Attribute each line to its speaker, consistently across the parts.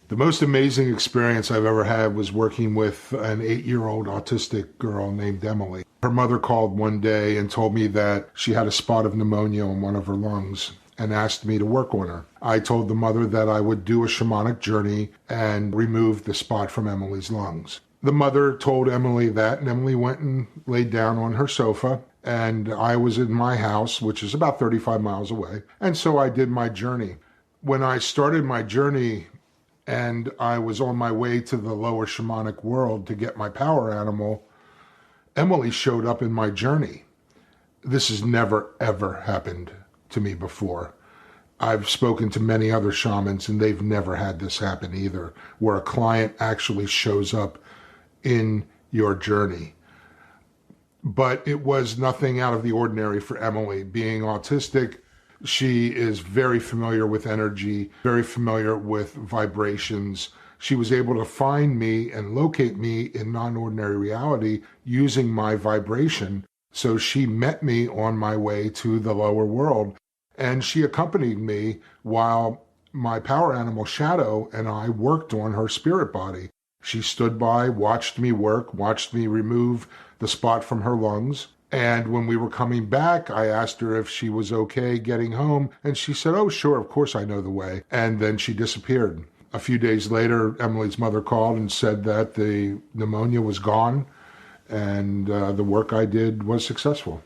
Speaker 1: The most amazing experience I've ever had was working with an 8-year-old autistic girl named Emily. Her mother called one day and told me that she had a spot of pneumonia in one of her lungs and asked me to work on her. I told the mother that I would do a shamanic journey and remove the spot from Emily's lungs. The mother told Emily that, and Emily went and laid down on her sofa, and I was in my house, which is about 35 miles away, and so I did my journey. When I started my journey, and I was on my way to the lower shamanic world to get my power animal, Emily showed up in my journey. This has never, ever happened to me before. I've spoken to many other shamans, and they've never had this happen either, where a client actually shows up in your journey. But it was nothing out of the ordinary for Emily. Being autistic, she is very familiar with energy, very familiar with vibrations. She was able to find me and locate me in non-ordinary reality using my vibration. So she met me on my way to the lower world, and she accompanied me while my power animal Shadow and I worked on her spirit body. She stood by, watched me work, watched me remove the spot from her lungs. And when we were coming back, I asked her if she was okay getting home. And she said, "Oh, sure, of course I know the way." And then she disappeared. A few days later, Emily's mother called and said that the pneumonia was gone and the work I did was successful.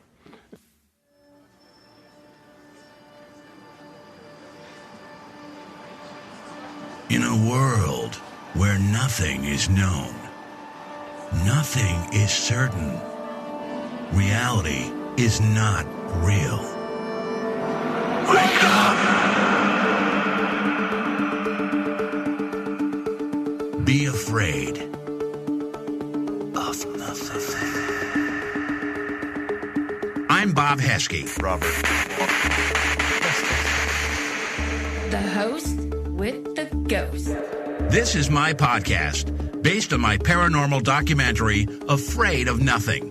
Speaker 2: In a world where nothing is known, nothing is certain, reality is not real. Wake up! Be afraid of nothing. I'm Bob Heske.
Speaker 3: Robert.
Speaker 4: The host with the ghost.
Speaker 2: This is my podcast, based on my paranormal documentary, Afraid of Nothing.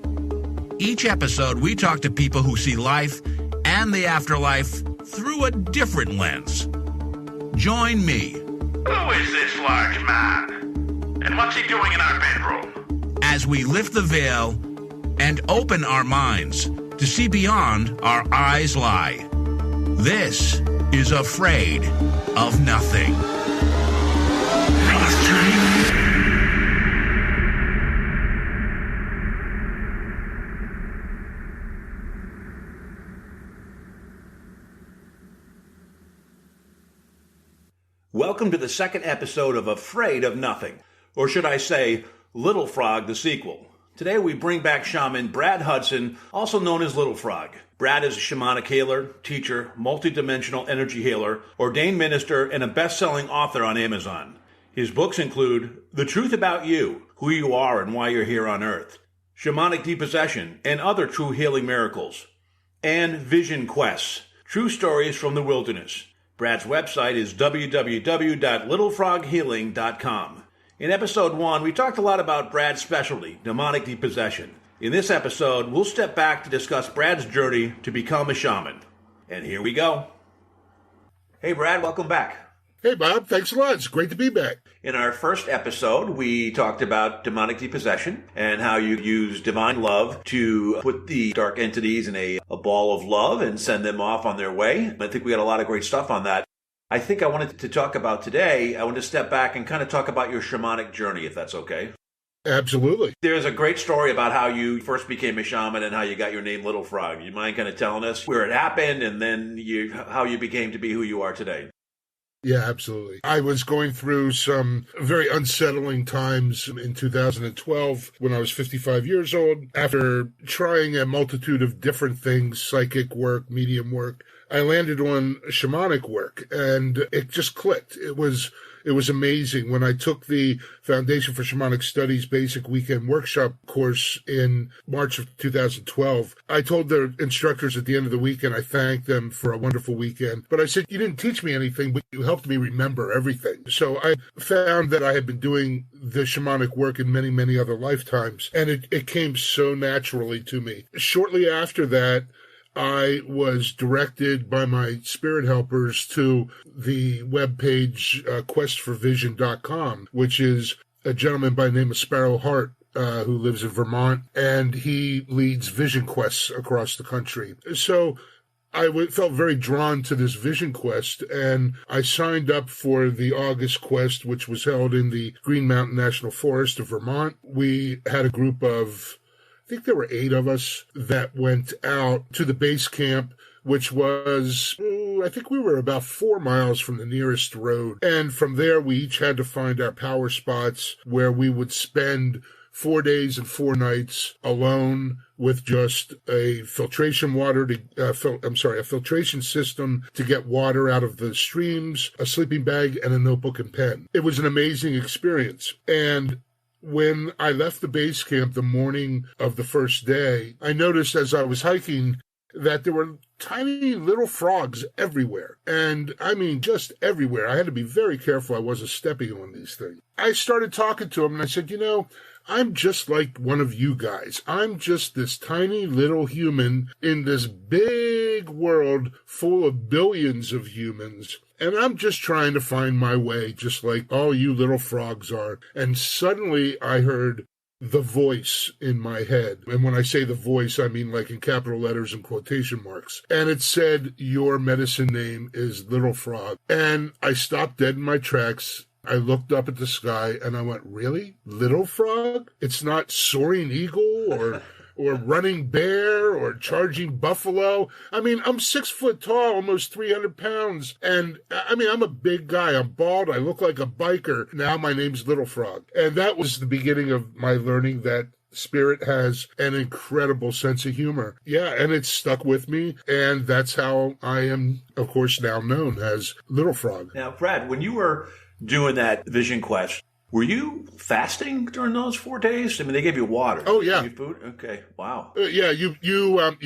Speaker 2: Each episode, we talk to people who see life and the afterlife through a different lens. Join me.
Speaker 5: Who is this large man? And what's he doing in our bedroom?
Speaker 2: As we lift the veil and open our minds to see beyond our eyes lie. This is Afraid of Nothing.
Speaker 6: Welcome to the second episode of Afraid of Nothing, or should I say, Little Frog, the sequel. Today we bring back shaman Brad Hudson, also known as Little Frog. Brad is a shamanic healer, teacher, multidimensional energy healer, ordained minister, and a best-selling author on Amazon. His books include The Truth About You, Who You Are and Why You're Here on Earth, Shamanic Depossession and Other True Healing Miracles, and Vision Quests, True Stories from the Wilderness. Brad's website is www.littlefroghealing.com. In episode 1, we talked a lot about Brad's specialty, demonic depossession. In this episode, we'll step back to discuss Brad's journey to become a shaman. And here we go. Hey Brad, welcome back.
Speaker 1: Hey Bob, thanks a lot. It's great to be back.
Speaker 6: In our first episode, we talked about demonic depossession and how you use divine love to put the dark entities in a ball of love and send them off on their way. I think we got a lot of great stuff on that. I think I wanted to talk about today, I want to step back and kind of talk about your shamanic journey, if that's okay.
Speaker 1: Absolutely.
Speaker 6: There's a great story about how you first became a shaman and how you got your name Little Frog. You mind kind of telling us where it happened and then how you became to be who you are today?
Speaker 1: Yeah, absolutely. I was going through some very unsettling times in 2012 when I was 55 years old. After trying a multitude of different things, psychic work, medium work, I landed on shamanic work and it just clicked. It was amazing. When I took the Foundation for Shamanic Studies basic weekend workshop course in March of 2012, I told the instructors at the end of the weekend, I thanked them for a wonderful weekend. But I said, you didn't teach me anything, but you helped me remember everything. So I found that I had been doing the shamanic work in many, many other lifetimes, and it came so naturally to me. Shortly after that, I was directed by my spirit helpers to the webpage questforvision.com, which is a gentleman by the name of Sparrow Hart, who lives in Vermont, and he leads vision quests across the country. So I felt very drawn to this vision quest, and I signed up for the August quest, which was held in the Green Mountain National Forest of Vermont. We had a group of, I think there were 8 of us that went out to the base camp, which was, I think we were about 4 miles from the nearest road. And from there, we each had to find our power spots where we would spend 4 days and 4 nights alone with just a filtration a filtration system to get water out of the streams, a sleeping bag, and a notebook and pen. It was an amazing experience. And when I left the base camp the morning of the first day, I noticed as I was hiking that there were tiny little frogs everywhere. And I mean, just everywhere. I had to be very careful I wasn't stepping on these things. I started talking to them and I said, I'm just like one of you guys. I'm just this tiny little human in this big world full of billions of humans. And I'm just trying to find my way, just like all you little frogs are. And suddenly I heard the voice in my head. And when I say the voice, I mean like in capital letters and quotation marks. And it said, your medicine name is Little Frog. And I stopped dead in my tracks. I looked up at the sky and I went, really? Little Frog? It's not Soaring Eagle or Running Bear or Charging Buffalo. I mean, I'm 6 foot tall, almost 300 pounds. And I mean, I'm a big guy. I'm bald. I look like a biker. Now my name's Little Frog. And that was the beginning of my learning that spirit has an incredible sense of humor. Yeah, and it's stuck with me. And that's how I am, of course, now known as Little Frog.
Speaker 6: Now, Brad, when you were doing that vision quest, were you fasting during those 4 days? I mean, they gave you water.
Speaker 1: Oh, yeah.
Speaker 6: Gave you food? Okay. Wow.
Speaker 1: Yeah, you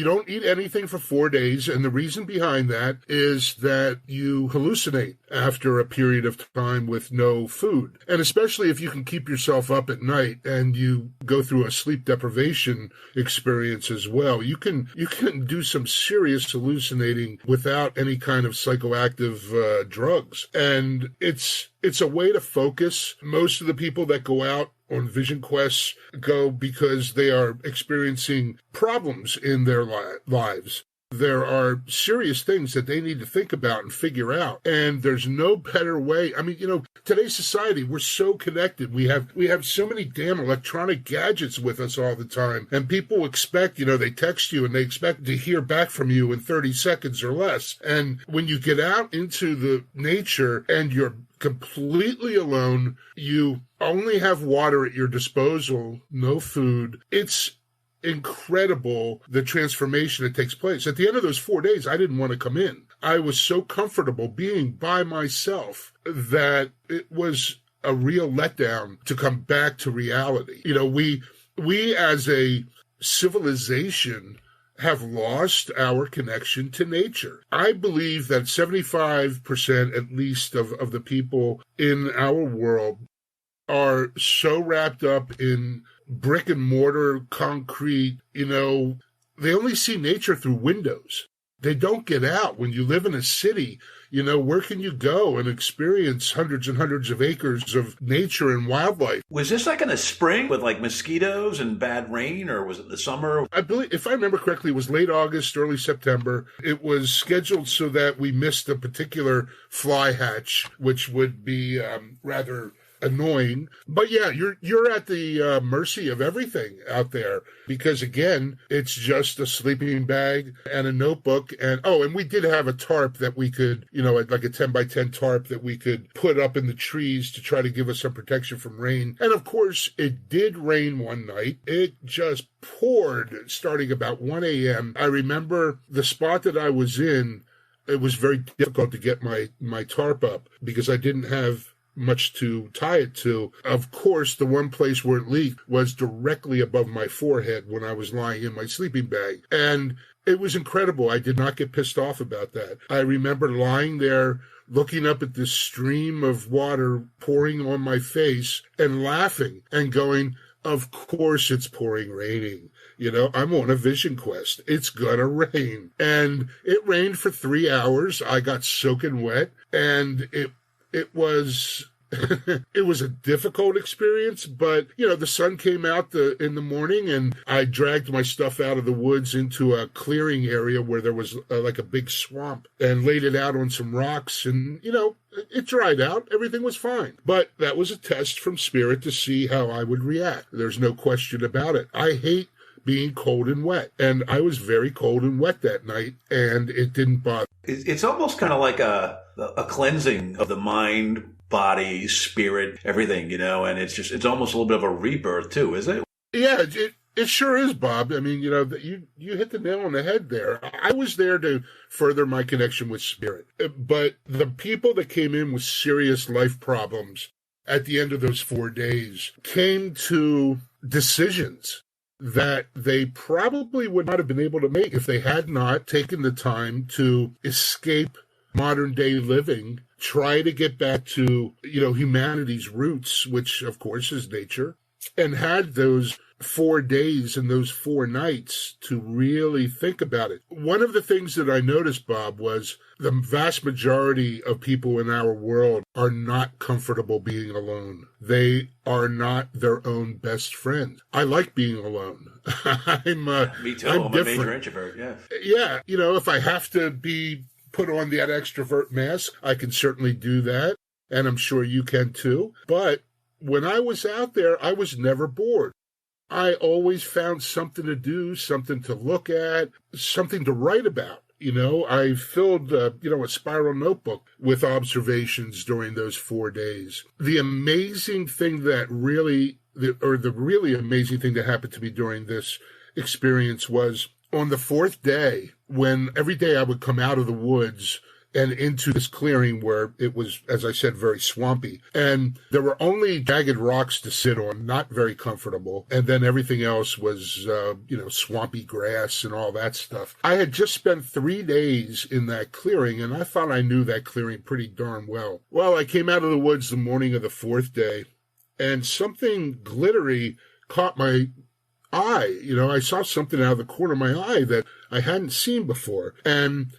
Speaker 1: don't eat anything for 4 days, and the reason behind that is that you hallucinate after a period of time with no food. And especially if you can keep yourself up at night and you go through a sleep deprivation experience as well, you can do some serious hallucinating without any kind of psychoactive drugs. And it's a way to focus. Most of the people that go out on vision quests go because they are experiencing problems in their lives. There are serious things that they need to think about and figure out. And there's no better way. I mean, today's society, we're so connected. We have so many damn electronic gadgets with us all the time. And people expect, they text you and they expect to hear back from you in 30 seconds or less. And when you get out into the nature and you're completely alone, you only have water at your disposal, no food. It's incredible the transformation that takes place. At the end of those 4 days, I didn't want to come in. I was so comfortable being by myself that it was a real letdown to come back to reality. We as a civilization have lost our connection to nature. I believe that 75% at least of the people in our world are so wrapped up in brick and mortar, concrete, they only see nature through windows. They don't get out. When you live in a city, where can you go and experience hundreds and hundreds of acres of nature and wildlife?
Speaker 6: Was this like in the spring with like mosquitoes and bad rain, or was it the summer?
Speaker 1: I believe, if I remember correctly, it was late August, early September. It was scheduled so that we missed a particular fly hatch, which would be rather annoying. But yeah, you're at the mercy of everything out there, because again, it's just a sleeping bag and a notebook. And we did have a tarp that we could, like a 10 by 10 tarp that we could put up in the trees to try to give us some protection from rain. And of course, it did rain one night. It just poured starting about 1 a.m. I remember the spot that I was in, it was very difficult to get my tarp up because I didn't have much to tie it to. Of course, the one place where it leaked was directly above my forehead when I was lying in my sleeping bag. And it was incredible. I did not get pissed off about that. I remember lying there, looking up at this stream of water pouring on my face and laughing and going,
Speaker 3: Of course it's pouring raining. I'm on a vision quest. It's gonna rain. And it rained for 3 hours. I got soaking wet, and it was it was a difficult experience, but the sun came out in the morning, and I dragged my stuff out of the woods into a clearing area where there was like a big swamp, and laid it out on some rocks, and it dried out. Everything was fine. But that was a test from Spirit to see how I would react. There's no question about it. I hate being cold and wet, and I was very cold and wet that night, and it didn't bother.
Speaker 6: It's almost kind of like a cleansing of the mind, body, spirit, everything, and it's almost a little bit of a rebirth too, is it?
Speaker 3: Yeah, it sure is, Bob. I mean, you hit the nail on the head there. I was there to further my connection with Spirit, but the people that came in with serious life problems at the end of those 4 days came to decisions that they probably would not have been able to make if they had not taken the time to escape modern day living, try to get back to, humanity's roots, which of course is nature, and had those 4 days and those 4 nights to really think about it. One of the things that I noticed, Bob, was the vast majority of people in our world are not comfortable being alone. They are not their own best friend. I like being alone.
Speaker 6: Me too. I'm a major introvert, yeah.
Speaker 3: Yeah, if I have to put on that extrovert mask, I can certainly do that, and I'm sure you can too. But when I was out there, I was never bored. I always found something to do, something to look at, something to write about. I filled, a spiral notebook with observations during those 4 days. The amazing thing the really amazing thing that happened to me during this experience was on the 4th day, when every day I would come out of the woods and into this clearing where it was, as I said, very swampy. And there were only jagged rocks to sit on, not very comfortable. And then everything else was, swampy grass and all that stuff. I had just spent 3 days in that clearing, and I thought I knew that clearing pretty darn well. Well, I came out of the woods the morning of the 4th day, and something glittery caught my eye. I saw something out of the corner of my eye that I hadn't seen before. And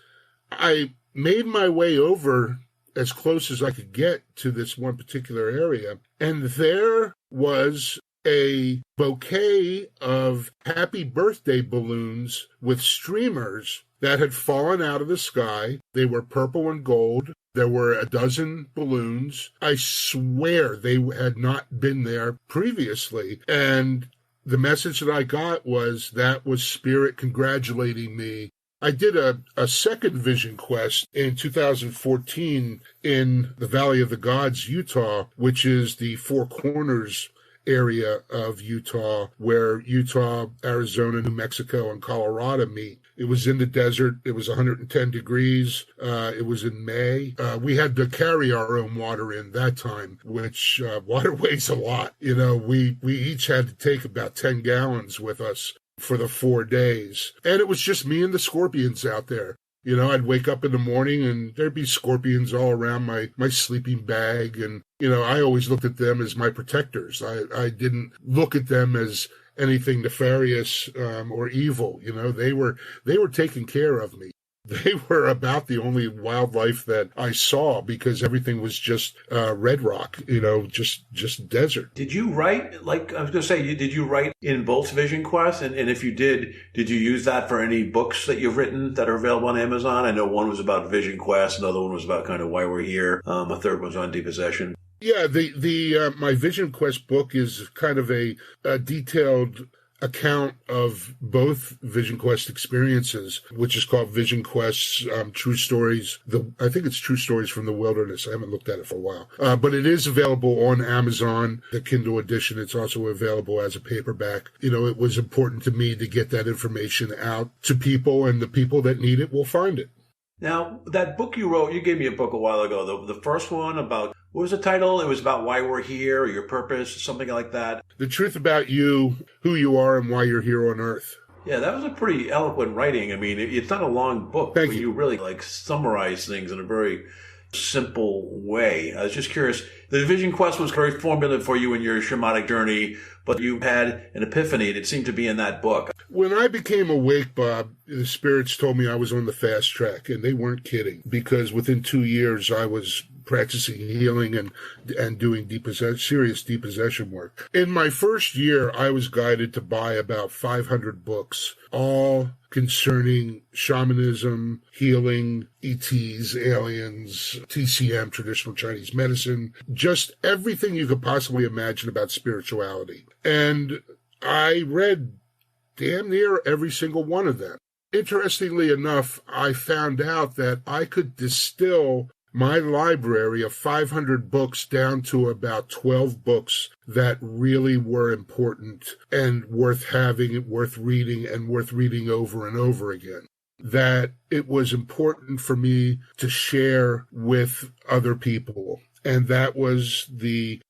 Speaker 3: I made my way over as close as I could get to this one particular area, and there was a bouquet of happy birthday balloons with streamers that had fallen out of the sky. They were purple and gold. There were a dozen balloons. I swear they had not been there previously. And the message that I got was that was Spirit congratulating me. I did a second vision quest in 2014 in the Valley of the Gods, Utah, which is the Four Corners area of Utah, where Utah, Arizona, New Mexico, and Colorado meet. It was in the desert. It was 110 degrees. It was in May. We had to carry our own water in that time, which water weighs a lot. We each had to take about 10 gallons with us for the 4 days. And it was just me and the scorpions out there. I'd wake up in the morning and there'd be scorpions all around my sleeping bag. And, I always looked at them as my protectors. I didn't look at them as anything nefarious or evil. They were taking care of me. They were about the only wildlife that I saw, because everything was just red rock, just desert.
Speaker 6: Did you write, like I was going to say, did you write in both Vision Quests? And if you did you use that for any books that you've written that are available on Amazon? I know one was about Vision Quest, another one was about kind of why we're here. A third one was on depossession.
Speaker 3: Yeah, the my Vision Quest book is kind of a detailed account of both Vision Quest experiences, which is called Vision Quest's True Stories. I think it's True Stories from the Wilderness. I haven't looked at it for a while. But it is available on Amazon, the Kindle edition. It's also available as a paperback. It was important to me to get that information out to people, and the people that need it will find it.
Speaker 6: Now, that book you wrote, you gave me a book a while ago, the first one about, what was the title? It was about why we're here, or your purpose, something like that.
Speaker 3: The truth about you, who you are, and why you're here on Earth.
Speaker 6: Yeah, that was a pretty eloquent writing. I mean, it's not a long book, but you really summarize things in a very simple way. I was just curious. The Vision Quest was very formative for you in your shamanic journey, but you had an epiphany, and it seemed to be in that book.
Speaker 3: When I became awake, Bob, the spirits told me I was on the fast track, and they weren't kidding, because within 2 years I was practicing healing and doing serious depossession work. In my first year, I was guided to buy about 500 books, all concerning shamanism, healing, ETs, aliens, TCM, traditional Chinese medicine, just everything you could possibly imagine about spirituality. And I read damn near every single one of them. Interestingly enough, I found out that I could distill my library of 500 books down to about 12 books that really were important and worth having, worth reading, and worth reading over and over again. That it was important for me to share with other people. And that was the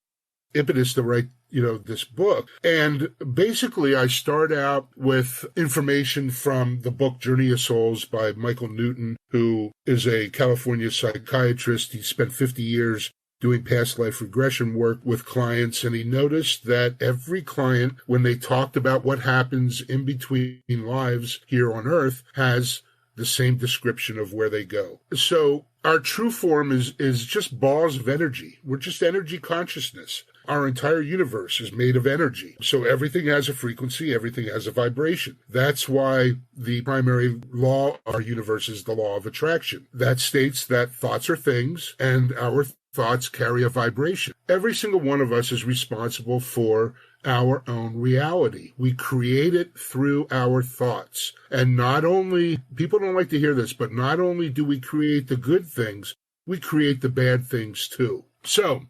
Speaker 3: impetus to write this book. And basically, I start out with information from the book Journey of Souls by Michael Newton, who is a California psychiatrist. He spent 50 years doing past life regression work with clients, and he noticed that every client, when they talked about what happens in between lives here on Earth, has the same description of where they go. So our true form is just balls of energy. We're just energy consciousness. Our entire universe is made of energy. So everything has a frequency, everything has a vibration. That's why the primary law of our universe is the law of attraction. That states that thoughts are things, and our thoughts carry a vibration. Every single one of us is responsible for our own reality. We create it through our thoughts. And not only, people don't like to hear this, but not only do we create the good things, we create the bad things too. So,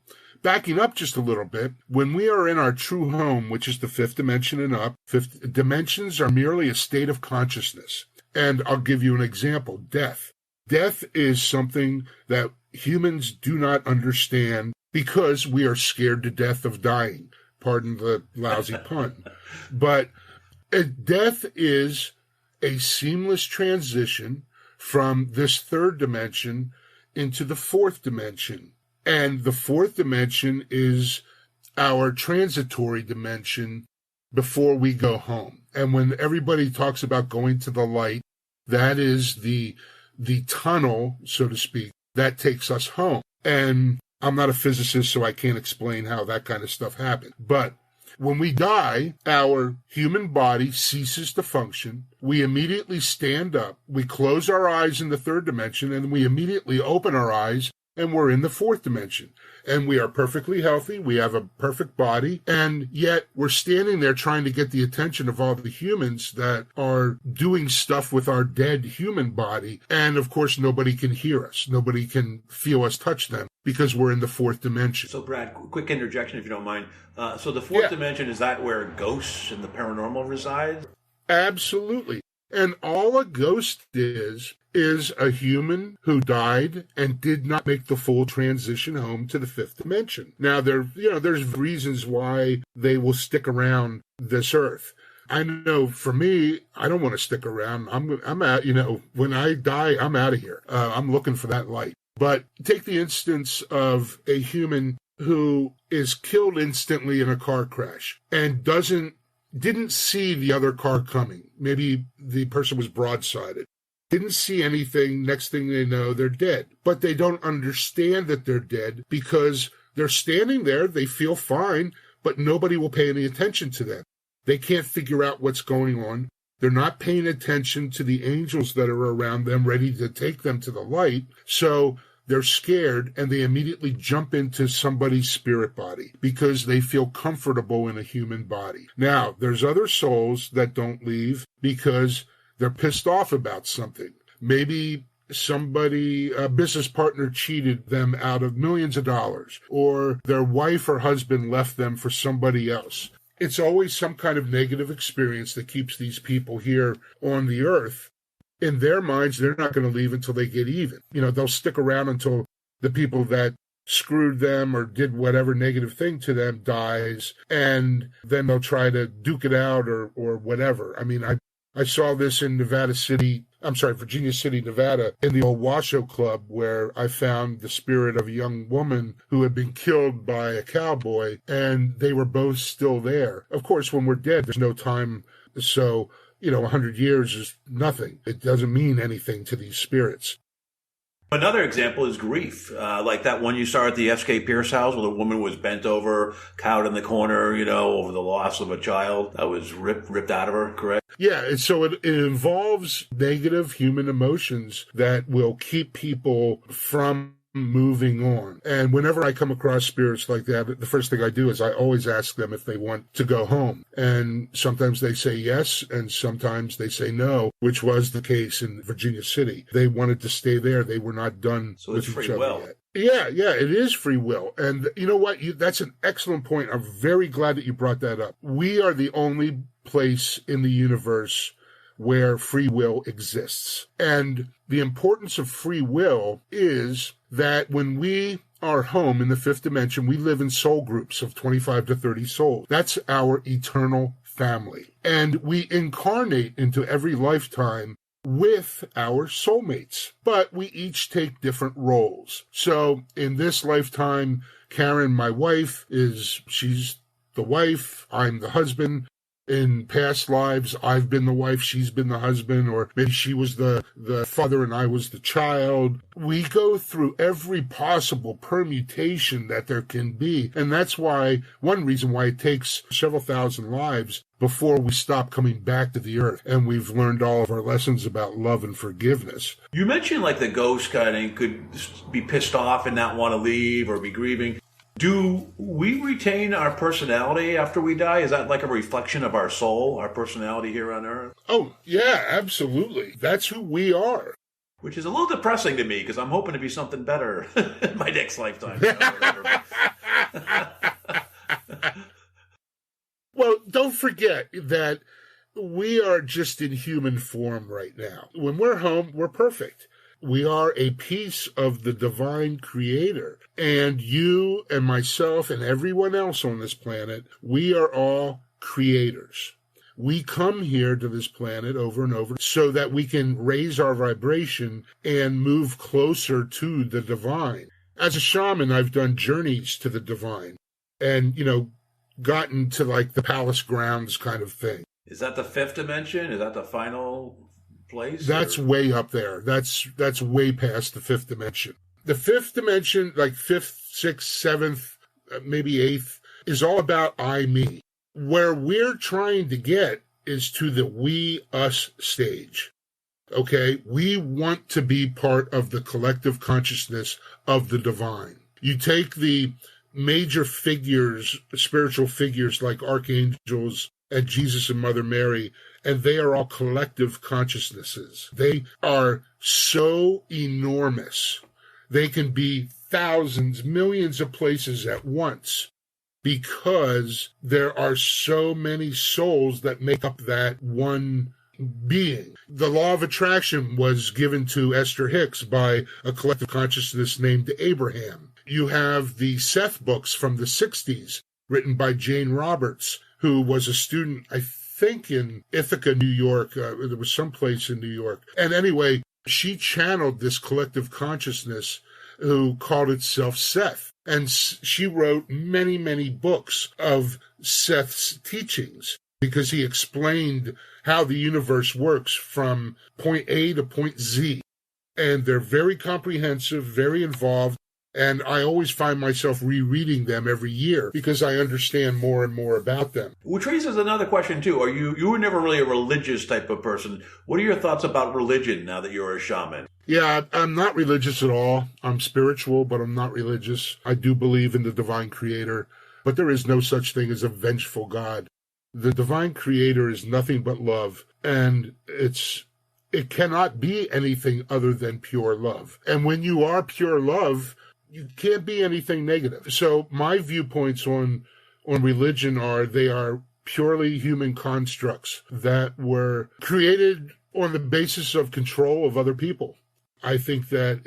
Speaker 3: backing up just a little bit, when we are in our true home, which is the fifth dimension and up, fifth dimensions are merely a state of consciousness. And I'll give you an example, death. Death is something that humans do not understand because we are scared to death of dying. Pardon the lousy pun. But death is a seamless transition from this third dimension into the fourth dimension. And the fourth dimension is our transitory dimension before we go home. And when everybody talks about going to the light, that is the tunnel, so to speak, that takes us home. And I'm not a physicist, so I can't explain how that kind of stuff happens. But when we die, our human body ceases to function. We immediately stand up. We close our eyes in the third dimension, and we immediately open our eyes, and we're in the fourth dimension. And we are perfectly healthy. We have a perfect body. And yet we're standing there trying to get the attention of all the humans that are doing stuff with our dead human body. And of course, nobody can hear us. Nobody can feel us touch them because we're in the fourth dimension.
Speaker 6: So Brad, quick interjection if you don't mind. So the fourth dimension, is that where ghosts and the paranormal reside?
Speaker 3: Absolutely. And all a ghost is a human who died and did not make the full transition home to the fifth dimension. Now, there's reasons why they will stick around this earth. I know for me, I don't want to stick around. I'm out, when I die, I'm out of here. I'm looking for that light. But take the instance of a human who is killed instantly in a car crash and didn't see the other car coming. Maybe the person was broadsided. Didn't see anything. Next thing they know, they're dead. But they don't understand that they're dead because they're standing there. They feel fine, but nobody will pay any attention to them. They can't figure out what's going on. They're not paying attention to the angels that are around them, ready to take them to the light. So they're scared and they immediately jump into somebody's spirit body because they feel comfortable in a human body. Now, there's other souls that don't leave because they're pissed off about something. Maybe a business partner cheated them out of millions of dollars, or their wife or husband left them for somebody else. It's always some kind of negative experience that keeps these people here on the earth. In their minds, they're not going to leave until they get even. They'll stick around until the people that screwed them or did whatever negative thing to them dies, and then they'll try to duke it out or whatever. I mean, I saw this in Nevada City Virginia City, Nevada, in the old Washoe Club, where I found the spirit of a young woman who had been killed by a cowboy, and they were both still there. Of course, when we're dead, there's no time. So, 100 years is nothing. It doesn't mean anything to these spirits.
Speaker 6: Another example is grief, like that one you saw at the Heske Pierce house where the woman was bent over, cowed in the corner, over the loss of a child that was ripped out of her, correct?
Speaker 3: Yeah, so it involves negative human emotions that will keep people from moving on. And whenever I come across spirits like that, the first thing I do is I always ask them if they want to go home. And sometimes they say yes, and sometimes they say no, which was the case in Virginia City. They wanted to stay there. They were not done with each other yet. Yeah, it is free will. And you know what? That's an excellent point. I'm very glad that you brought that up. We are the only place in the universe where free will exists. And the importance of free will is that when we are home in the fifth dimension, we live in soul groups of 25 to 30 souls. That's our eternal family. And we incarnate into every lifetime with our soulmates, but we each take different roles. So in this lifetime, Karen, my wife, she's the wife, I'm the husband. In past lives, I've been the wife, she's been the husband, or maybe she was the father and I was the child. We go through every possible permutation that there can be. And that's one reason why it takes several thousand lives before we stop coming back to the earth and we've learned all of our lessons about love and forgiveness.
Speaker 6: You mentioned like the ghost kind of could be pissed off and not want to leave or be grieving. Do we retain our personality after we die? Is that like a reflection of our soul, our personality here on Earth?
Speaker 3: Oh, yeah, absolutely. That's who we are.
Speaker 6: Which is a little depressing to me because I'm hoping to be something better in my next lifetime.
Speaker 3: Well, don't forget that we are just in human form right now. When we're home, we're perfect. We are a piece of the divine creator. And you and myself and everyone else on this planet, we are all creators. We come here to this planet over and over so that we can raise our vibration and move closer to the divine. As a shaman, I've done journeys to the divine and, gotten to like the palace grounds kind of thing.
Speaker 6: Is that the fifth dimension? Is that the final place?
Speaker 3: That's way up there. That's way past the fifth dimension. The fifth dimension, like fifth, sixth, seventh, maybe eighth, is all about I, me. Where we're trying to get is to the we, us stage. Okay? We want to be part of the collective consciousness of the divine. You take the major figures, spiritual figures like archangels and Jesus and Mother Mary, and they are all collective consciousnesses. They are so enormous. They can be thousands, millions of places at once because there are so many souls that make up that one being. The law of attraction was given to Esther Hicks by a collective consciousness named Abraham. You have the Seth books from the 60s written by Jane Roberts, who was a student, I think, in Ithaca, New York. There was some place in New York. And anyway, she channeled this collective consciousness who called itself Seth. And she wrote many, many books of Seth's teachings because he explained how the universe works from point A to point Z. And they're very comprehensive, very involved. And I always find myself rereading them every year because I understand more and more about them.
Speaker 6: Which raises another question, too. You were never really a religious type of person. What are your thoughts about religion now that you're a shaman?
Speaker 3: Yeah, I'm not religious at all. I'm spiritual, but I'm not religious. I do believe in the divine creator, but there is no such thing as a vengeful God. The divine creator is nothing but love, and it cannot be anything other than pure love. And when you are pure love, you can't be anything negative. So my viewpoints on religion they are purely human constructs that were created on the basis of control of other people. I think that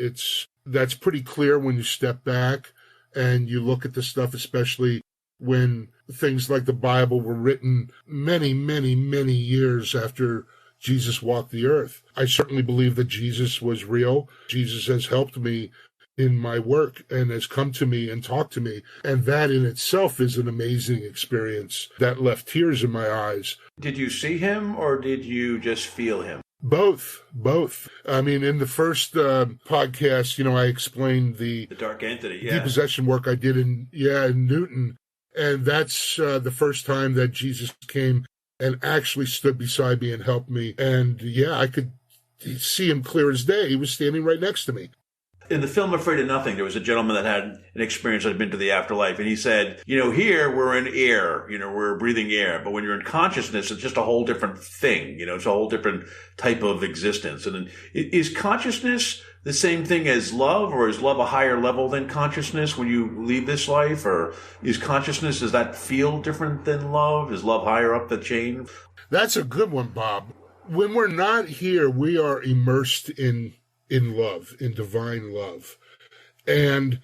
Speaker 3: that's pretty clear when you step back and you look at the stuff, especially when things like the Bible were written many, many, many years after Jesus walked the earth. I certainly believe that Jesus was real. Jesus has helped me in my work and has come to me and talked to me. And that in itself is an amazing experience that left tears in my eyes.
Speaker 6: Did you see him or did you just feel him?
Speaker 3: Both. I mean, in the first podcast, I explained the
Speaker 6: dark entity,
Speaker 3: depossession work I did in Newton. And that's the first time that Jesus came and actually stood beside me and helped me. And I could see him clear as day. He was standing right next to me.
Speaker 6: In the film Afraid of Nothing, there was a gentleman that had an experience that had been to the afterlife, and he said, here we're in air, we're breathing air, but when you're in consciousness, it's just a whole different thing, it's a whole different type of existence. And then, is consciousness the same thing as love, or is love a higher level than consciousness when you leave this life, or is consciousness, does that feel different than love? Is love higher up the chain?
Speaker 3: That's a good one, Bob. When we're not here, we are immersed in love, in divine love. And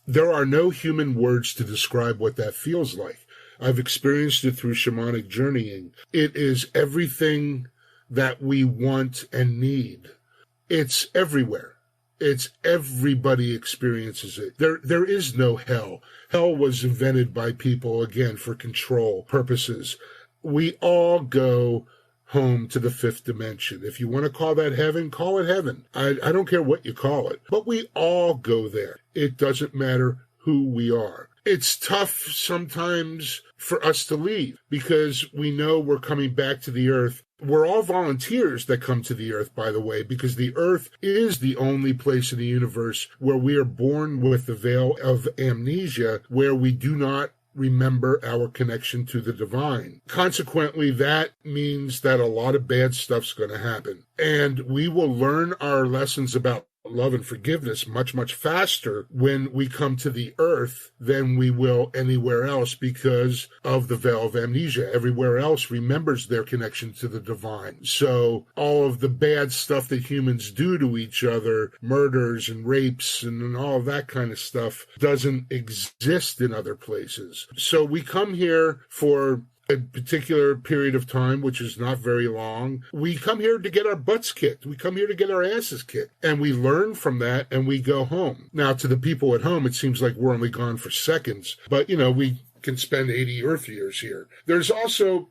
Speaker 3: there are no human words to describe what that feels like. I've experienced it through shamanic journeying. It is everything that we want and need. It's everywhere. Everybody experiences it. There is no hell. Hell was invented by people, again, for control purposes. We all go home to the fifth dimension. If you want to call that heaven, call it heaven. I don't care what you call it, but we all go there. It doesn't matter who we are. It's tough sometimes for us to leave because we know we're coming back to the earth. We're all volunteers that come to the earth, by the way, because the earth is the only place in the universe where we are born with the veil of amnesia, where we do not remember our connection to the divine. Consequently, that means that a lot of bad stuff's going to happen. And we will learn our lessons about love and forgiveness much, much faster when we come to the earth than we will anywhere else because of the veil of amnesia. Everywhere else remembers their connection to the divine. So all of the bad stuff that humans do to each other, murders and rapes and all of that kind of stuff, doesn't exist in other places. So we come here for a particular period of time, which is not very long. We come here to get our butts kicked. We come here to get our asses kicked. And we learn from that and we go home. Now, to the people at home, it seems like we're only gone for seconds. But, we can spend 80 Earth years here. There's also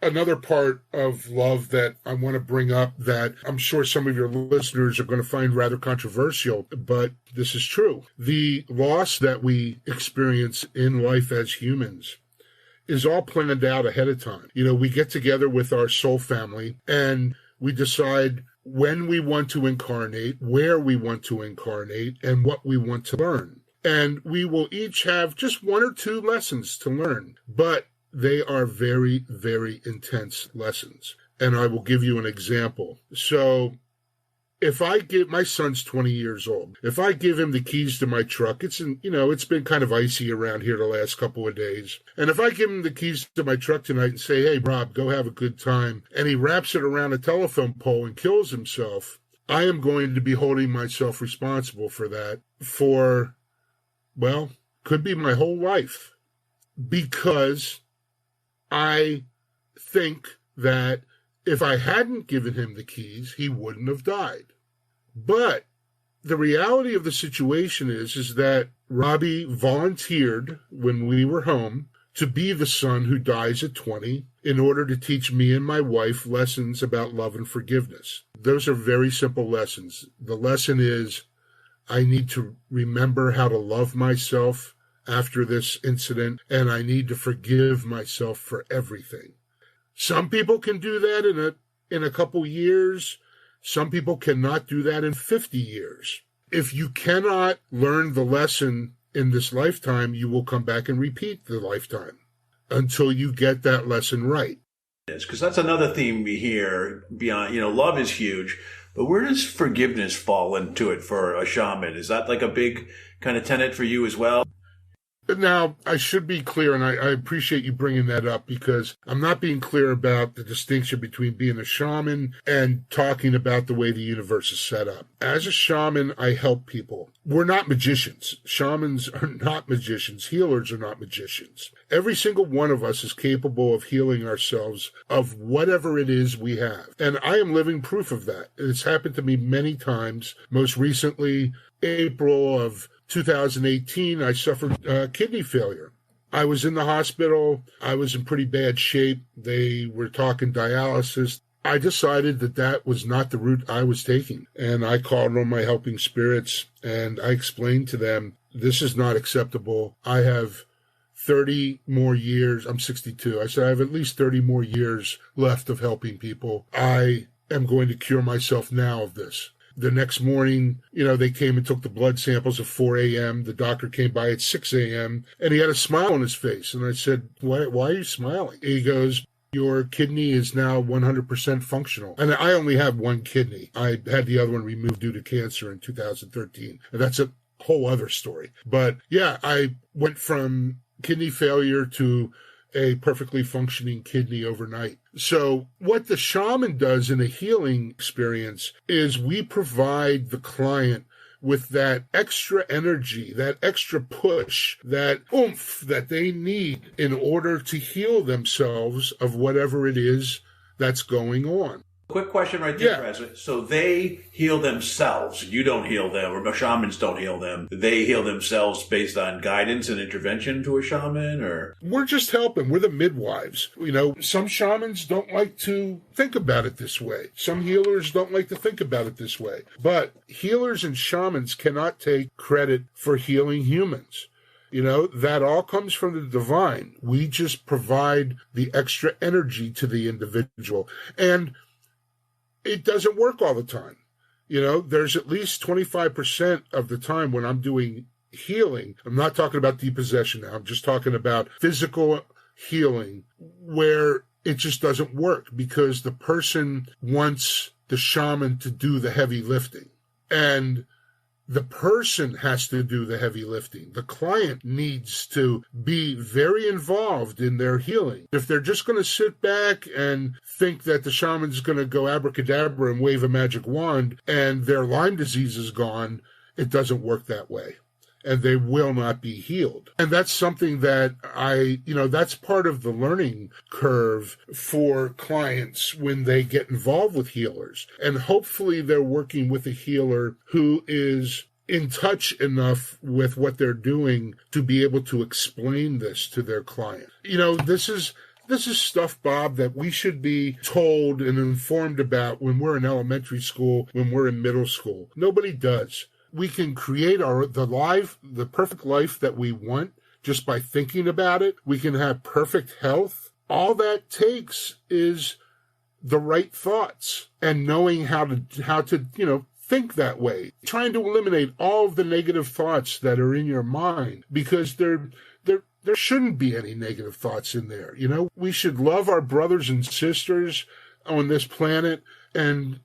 Speaker 3: another part of love that I want to bring up that I'm sure some of your listeners are going to find rather controversial, but this is true. The loss that we experience in life as humans is all planned out ahead of time. We get together with our soul family and we decide when we want to incarnate, where we want to incarnate, and what we want to learn. And we will each have just one or two lessons to learn, but they are very, very intense lessons. And I will give you an example. So if I give, my son's 20 years old, if I give him the keys to my truck, it's been kind of icy around here the last couple of days. And if I give him the keys to my truck tonight and say, hey, Rob, go have a good time, and he wraps it around a telephone pole and kills himself, I am going to be holding myself responsible for that for, could be my whole life. Because I think that if I hadn't given him the keys, he wouldn't have died. But the reality of the situation is that Robbie volunteered when we were home to be the son who dies at 20 in order to teach me and my wife lessons about love and forgiveness. Those are very simple lessons. The lesson is I need to remember how to love myself after this incident, and I need to forgive myself for everything. Some people can do that in a couple years. Some people cannot do that in 50 years. If you cannot learn the lesson in this lifetime, you will come back and repeat the lifetime until you get that lesson right.
Speaker 6: Because that's another theme we hear beyond, love is huge, but where does forgiveness fall into it for a shaman? Is that like a big kind of tenet for you as well?
Speaker 3: Now, I should be clear, and I appreciate you bringing that up, because I'm not being clear about the distinction between being a shaman and talking about the way the universe is set up. As a shaman, I help people. We're not magicians. Shamans are not magicians. Healers are not magicians. Every single one of us is capable of healing ourselves of whatever it is we have. And I am living proof of that. It's happened to me many times. Most recently, April of 2018, I suffered kidney failure. I was in the hospital. I was in pretty bad shape. They were talking dialysis. I decided that that was not the route I was taking. And I called on my helping spirits, and I explained to them, this is not acceptable. I have 30 more years. I'm 62. I said, I have at least 30 more years left of helping people. I am going to cure myself now of this. The next morning, they came and took the blood samples at 4 a.m. The doctor came by at 6 a.m. and he had a smile on his face. And I said, why are you smiling? He goes, your kidney is now 100% functional. And I only have one kidney. I had the other one removed due to cancer in 2013. And that's a whole other story. But yeah, I went from kidney failure to a perfectly functioning kidney overnight. So what the shaman does in a healing experience is we provide the client with that extra energy, that extra push, that oomph that they need in order to heal themselves of whatever it is that's going on.
Speaker 6: Quick question right there, President. So they heal themselves. You don't heal them, or shamans don't heal them. They heal themselves based on guidance and intervention to a shaman, or?
Speaker 3: We're just helping. We're the midwives. Some shamans don't like to think about it this way. Some healers don't like to think about it this way. But healers and shamans cannot take credit for healing humans. That all comes from the divine. We just provide the extra energy to the individual. And it doesn't work all the time. There's at least 25% of the time when I'm doing healing. I'm not talking about depossession now. I'm just talking about physical healing where it just doesn't work because the person wants the shaman to do the heavy lifting. And the person has to do the heavy lifting. The client needs to be very involved in their healing. If they're just going to sit back and think that the shaman's going to go abracadabra and wave a magic wand and their Lyme disease is gone, it doesn't work that way. And they will not be healed. And that's something that that's part of the learning curve for clients when they get involved with healers. And hopefully they're working with a healer who is in touch enough with what they're doing to be able to explain this to their client. This is stuff, Bob, that we should be told and informed about when we're in elementary school, when we're in middle school. Nobody does. We can create the perfect life that we want just by thinking about it. We can have perfect health. All that takes is the right thoughts and knowing how to think that way. Trying to eliminate all of the negative thoughts that are in your mind, because there shouldn't be any negative thoughts in there. We should love our brothers and sisters on this planet. And,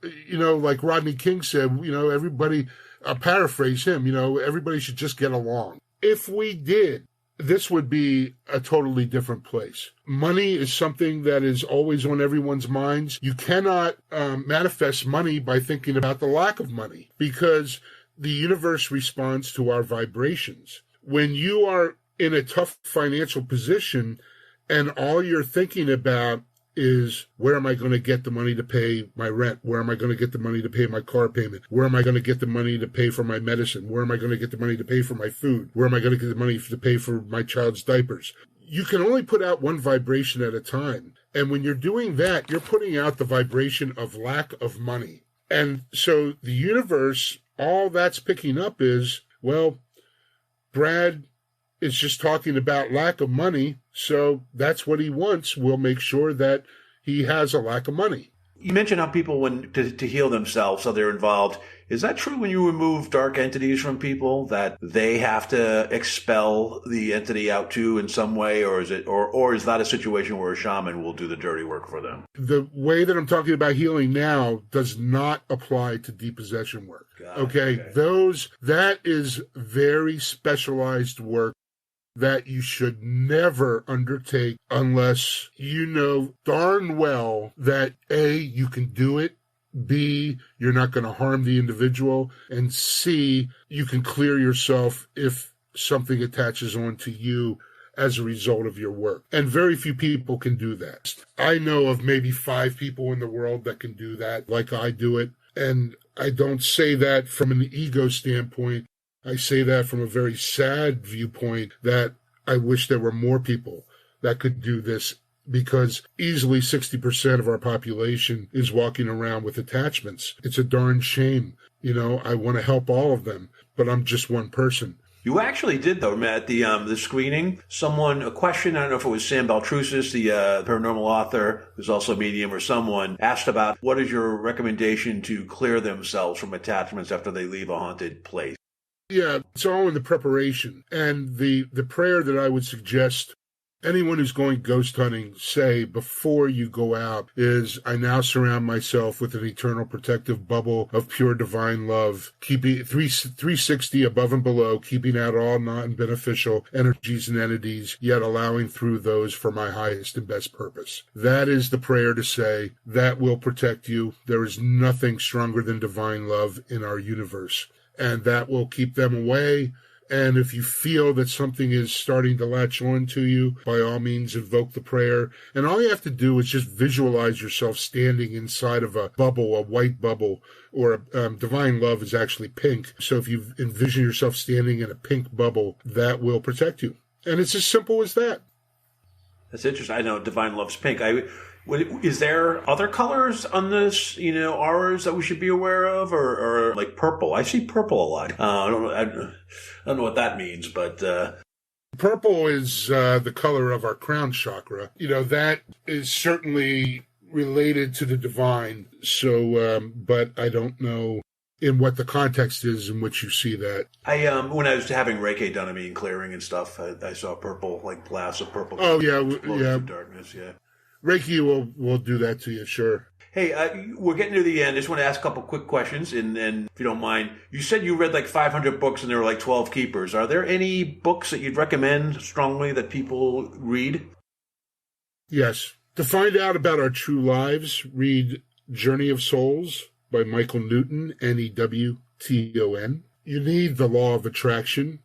Speaker 3: like Rodney King said, everybody, I'll paraphrase him, everybody should just get along. If we did, this would be a totally different place. Money is something that is always on everyone's minds. You cannot manifest money by thinking about the lack of money, because the universe responds to our vibrations. When you are in a tough financial position and all you're thinking about is, where am I going to get the money to pay my rent? Where am I going to get the money to pay my car payment? Where am I going to get the money to pay for my medicine? Where am I going to get the money to pay for my food? Where am I going to get the money to pay for my child's diapers? You can only put out one vibration at a time. And when you're doing that, you're putting out the vibration of lack of money. And so the universe, all that's picking up is, well, Brad is just talking about lack of money, so that's what he wants. We'll make sure that he has a lack of money.
Speaker 6: You mentioned how people, when to heal themselves, so they're involved. Is that true when you remove dark entities from people, that they have to expel the entity out too in some way, or is it, or is that a situation where a shaman will do the dirty work for them?
Speaker 3: The way that I'm talking about healing now does not apply to depossession work. Okay, that is very specialized work. that you should never undertake unless you know darn well that A, you can do it, B, you're not going to harm the individual, and C, you can clear yourself if something attaches onto you as a result of your work. And very few people can do that. I know of maybe 5 people in the world that can do that like I do it. And I don't say that from an ego standpoint. I say that from a very sad viewpoint that I wish there were more people that could do this, because easily 60% of our population is walking around with attachments. It's a darn shame. You know, I want to help all of them, but I'm just one person.
Speaker 6: You actually did, though, Matt, the screening. A question, I don't know if it was Sam Baltrusis, the paranormal author, who's also a medium, or someone, asked about what is your recommendation to clear themselves from attachments after they leave a haunted place?
Speaker 3: Yeah, it's all in the preparation. And the prayer that I would suggest anyone who's going ghost hunting say before you go out is, I now surround myself with an eternal protective bubble of pure divine love, keeping 360 above and below, keeping out all non-beneficial energies and entities, yet allowing through those for my highest and best purpose. That is the prayer to say. That will protect you. There is nothing stronger than divine love in our universe, and that will keep them away. And if you feel that something is starting to latch on to you, by all means, invoke the prayer. And all you have to do is just visualize yourself standing inside of a bubble, a white bubble, or divine love is actually pink. So if you envision yourself standing in a pink bubble, that will protect you. And it's as simple as that.
Speaker 6: That's interesting. I know divine love's pink. Is there other colors on this, auras that we should be aware of, or like purple? I see purple a lot. I don't know what that means, but
Speaker 3: purple is the color of our crown chakra. That is certainly related to the divine. So, but I don't know in what the context is in which you see that.
Speaker 6: When I was having Reiki done on me and clearing and stuff, I saw purple, like blasts of purple.
Speaker 3: Oh yeah,
Speaker 6: darkness, yeah.
Speaker 3: Reiki will do that to you, sure.
Speaker 6: Hey, we're getting to the end. I just want to ask a couple quick questions, and if you don't mind. You said you read like 500 books and there were like 12 keepers. Are there any books that you'd recommend strongly that people read?
Speaker 3: Yes. To find out about our true lives, read Journey of Souls by Michael Newton, Newton. You need The Law of Attraction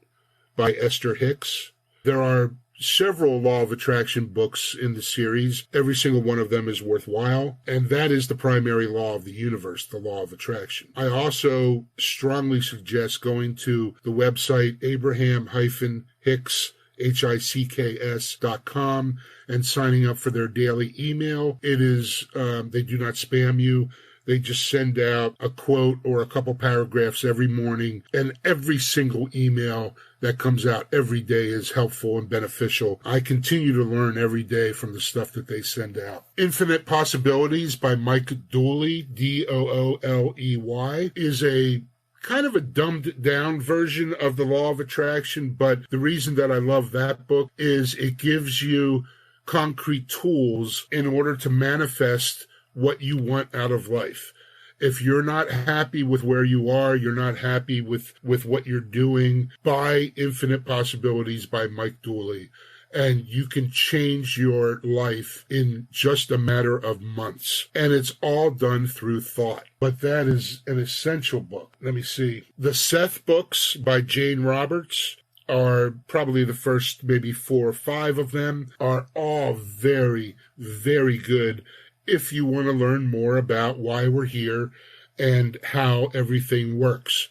Speaker 3: by Esther Hicks. There are several Law of Attraction books in the series. Every single one of them is worthwhile, and that is the primary law of the universe, the Law of Attraction. I also strongly suggest going to the website Abraham-Hicks, HICKS.com, and signing up for their daily email. It is, they do not spam you. They just send out a quote or a couple paragraphs every morning, and every single email that comes out every day is helpful and beneficial. I continue to learn every day from the stuff that they send out. Infinite Possibilities by Mike Dooley, Dooley, is a kind of a dumbed down version of the Law of Attraction, but the reason that I love that book is it gives you concrete tools in order to manifest what you want out of life. If you're not happy with where you are, you're not happy with what you're doing, buy Infinite Possibilities by Mike Dooley, and you can change your life in just a matter of months. And it's all done through thought. But that is an essential book. Let me see. The Seth books by Jane Roberts are probably the first maybe 4 or 5 of them, are all very, very good if you want to learn more about why we're here and how everything works.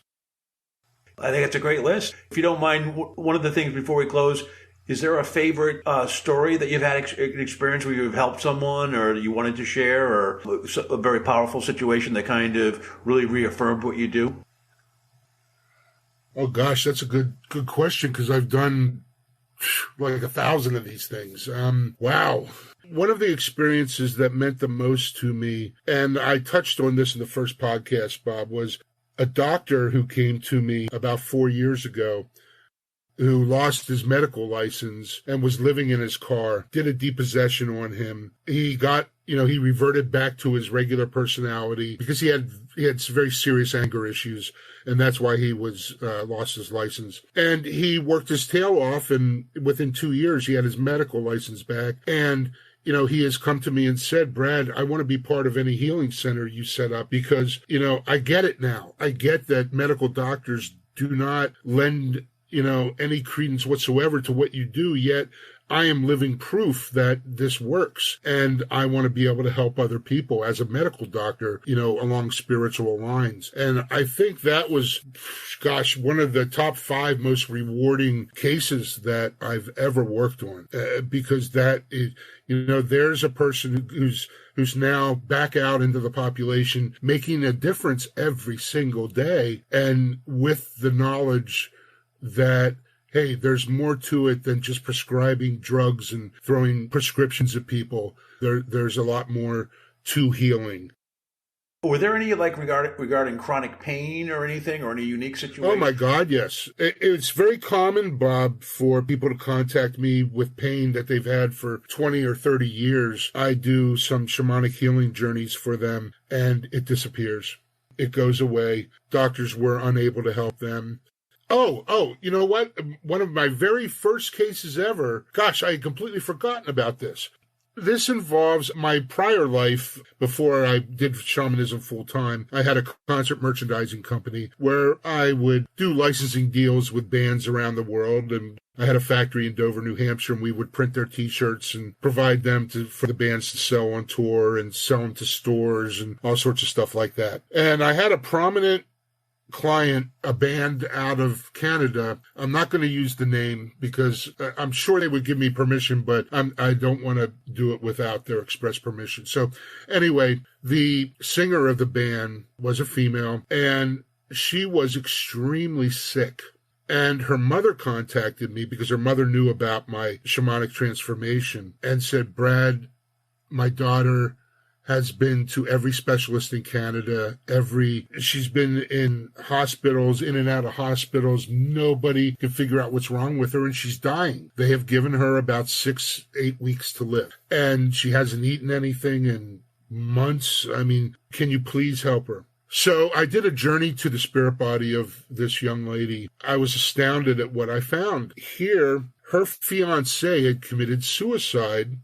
Speaker 6: I think it's a great list. If you don't mind, one of the things before we close, is there a favorite story that you've had an experience where you've helped someone or you wanted to share, or a very powerful situation that kind of really reaffirmed what you do?
Speaker 3: Oh gosh, that's a good question, because I've done like 1,000 of these things. Wow. One of the experiences that meant the most to me, and I touched on this in the first podcast, Bob, was a doctor who came to me about 4 years ago who lost his medical license and was living in his car, did a depossession on him. He got, he reverted back to his regular personality because he had He had very serious anger issues, and that's why he was lost his license. And he worked his tail off, and within 2 years, he had his medical license back. And he has come to me and said, Brad, I want to be part of any healing center you set up because, I get it now. I get that medical doctors do not lend, any credence whatsoever to what you do, yet I am living proof that this works. And I want to be able to help other people as a medical doctor, along spiritual lines. And I think that was, one of the top 5 most rewarding cases that I've ever worked on, because that is, there's a person who's now back out into the population, making a difference every single day. And with the knowledge that, hey, there's more to it than just prescribing drugs and throwing prescriptions at people. There's a lot more to healing.
Speaker 6: Were there any regarding chronic pain or anything, or any unique situation?
Speaker 3: Oh my God, yes. It's very common, Bob, for people to contact me with pain that they've had for 20 or 30 years. I do some shamanic healing journeys for them, and it disappears. It goes away. Doctors were unable to help them. Oh, you know what? One of my very first cases ever, gosh, I had completely forgotten about this. This involves my prior life before I did shamanism full time. I had a concert merchandising company where I would do licensing deals with bands around the world. And I had a factory in Dover, New Hampshire, and we would print their T-shirts and provide them for the bands to sell on tour and sell them to stores and all sorts of stuff like that. And I had a prominent client, a band out of Canada. I'm not going to use the name because I'm sure they would give me permission, but I don't want to do it without their express permission. So anyway, the singer of the band was a female, and she was extremely sick. And her mother contacted me because her mother knew about my shamanic transformation and said, Brad, my daughter has been to every specialist in Canada. She's been in hospitals, in and out of hospitals. Nobody can figure out what's wrong with her, and she's dying. They have given her about 6-8 weeks to live, and she hasn't eaten anything in months. I mean, can you please help her? So I did a journey to the spirit body of this young lady. I was astounded at what I found. Here, her fiancé had committed suicide,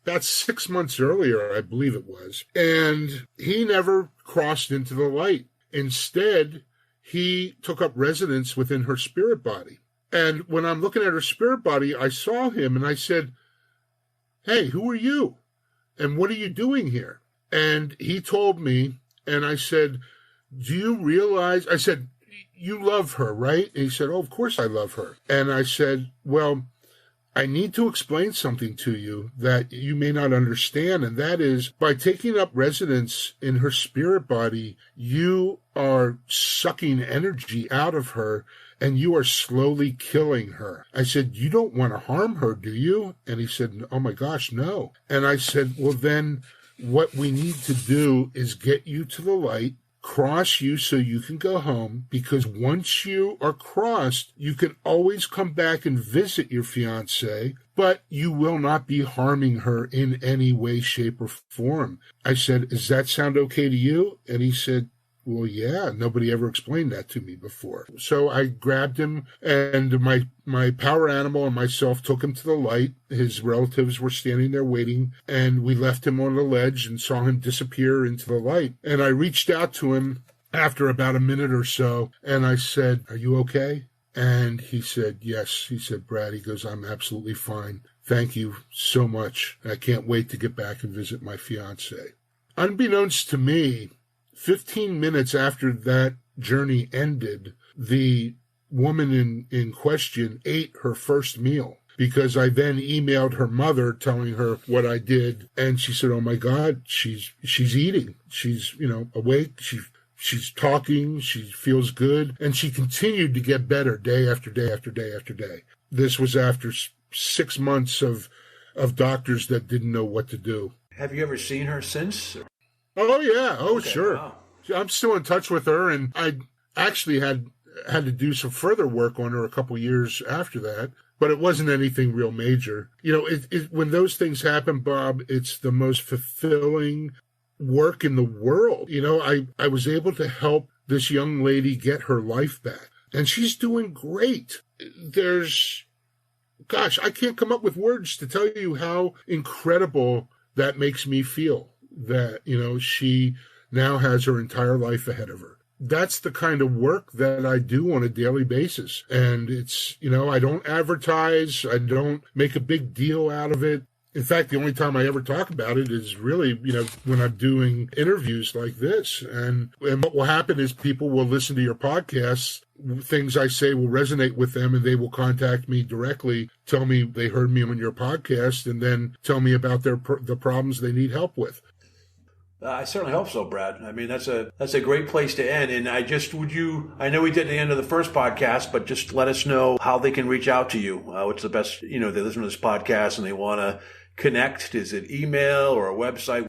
Speaker 3: about 6 months earlier, I believe it was. And he never crossed into the light. Instead, he took up residence within her spirit body. And when I'm looking at her spirit body, I saw him and I said, hey, who are you? And what are you doing here? And he told me, and I said, do you realize, I said, you love her, right? And he said, oh, of course I love her. And I said, well, I need to explain something to you that you may not understand, and that is by taking up residence in her spirit body, you are sucking energy out of her and you are slowly killing her. I said, you don't want to harm her, do you? And he said, oh my gosh, no. And I said, well, then what we need to do is get you to the light, cross you so you can go home, because once you are crossed, you can always come back and visit your fiancé, but you will not be harming her in any way, shape, or form. I said, does that sound okay to you? And he said, well, yeah, nobody ever explained that to me before. So I grabbed him, and my power animal and myself took him to the light. His relatives were standing there waiting, and we left him on the ledge and saw him disappear into the light. And I reached out to him after about a minute or so, and I said, are you okay? And he said, yes. He said, Brad, he goes, I'm absolutely fine. Thank you so much. I can't wait to get back and visit my fiancé. Unbeknownst to me, 15 minutes after that journey ended, the woman in question ate her first meal, because I then emailed her mother telling her what I did. And she said, oh my God, she's eating. She's, awake. She's talking. She feels good. And she continued to get better day after day after day after day. This was after 6 months of doctors that didn't know what to do.
Speaker 6: Have you ever seen her since?
Speaker 3: Oh, yeah. Oh, okay, sure.
Speaker 6: Wow. I'm
Speaker 3: still in touch with her, and I actually had to do some further work on her a couple years after that, but it wasn't anything real major. When those things happen, Bob, it's the most fulfilling, work in the world. I was able to help this young lady get her life back, and she's doing great. I can't come up with words to tell you how incredible that makes me feel, that, she now has her entire life ahead of her. That's the kind of work that I do on a daily basis. And it's, I don't advertise. I don't make a big deal out of it. In fact, the only time I ever talk about it is really, when I'm doing interviews like this. And what will happen is people will listen to your podcasts. Things I say will resonate with them, and they will contact me directly, tell me they heard me on your podcast, and then tell me about the problems they need help with.
Speaker 6: I certainly hope so, Brad. I mean, that's a great place to end. And I know we did at the end of the first podcast, but just let us know how they can reach out to you. What's the best, they listen to this podcast and they want to connect. Is it email or a website?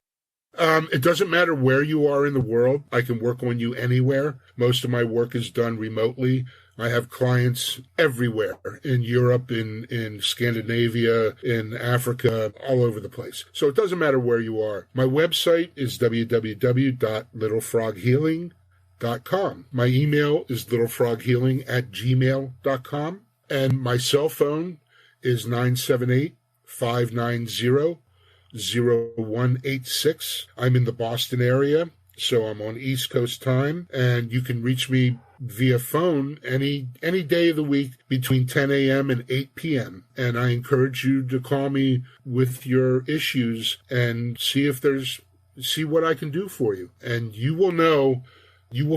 Speaker 3: It doesn't matter where you are in the world. I can work on you anywhere. Most of my work is done remotely. I have clients everywhere, in Europe, in Scandinavia, in Africa, all over the place. So it doesn't matter where you are. My website is www.littlefroghealing.com. My email is littlefroghealing@gmail.com. And my cell phone is 978-590-0186. I'm in the Boston area, so I'm on East Coast time, and you can reach me via phone any day of the week between 10 a.m. and 8 p.m. And I encourage you to call me with your issues and see what I can do for you. And you will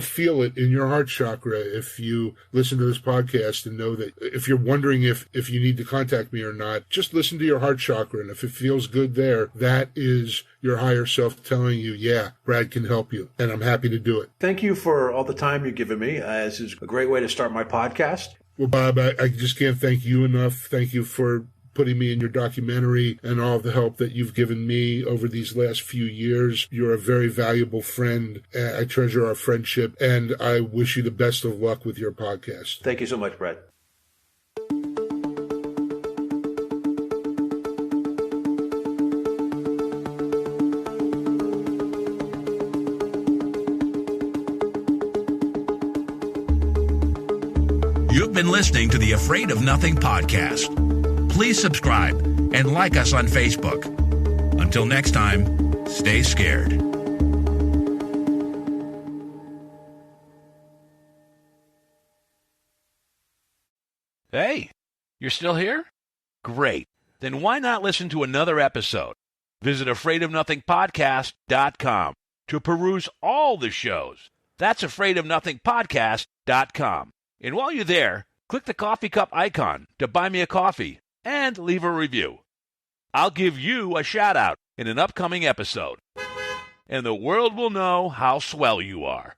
Speaker 3: feel it in your heart chakra if you listen to this podcast and know that if you're wondering if you need to contact me or not, just listen to your heart chakra. And if it feels good there, that is your higher self telling you, yeah, Brad can help you. And I'm happy to do it.
Speaker 6: Thank you for all the time you've given me. This is a great way to start my podcast.
Speaker 3: Well, Bob, I just can't thank you enough. Thank you for putting me in your documentary and all the help that you've given me over these last few years. You're a very valuable friend. I treasure our friendship, and I wish you the best of luck with your podcast.
Speaker 6: Thank you so much, Brad.
Speaker 2: You've been listening to the Afraid of Nothing podcast. Please subscribe and like us on Facebook. Until next time, stay scared. Hey, you're still here? Great. Then why not listen to another episode? Visit AfraidOfNothingPodcast.com to peruse all the shows. That's AfraidOfNothingPodcast.com. And while you're there, click the coffee cup icon to buy me a coffee and leave a review. I'll give you a shout-out in an upcoming episode, and the world will know how swell you are.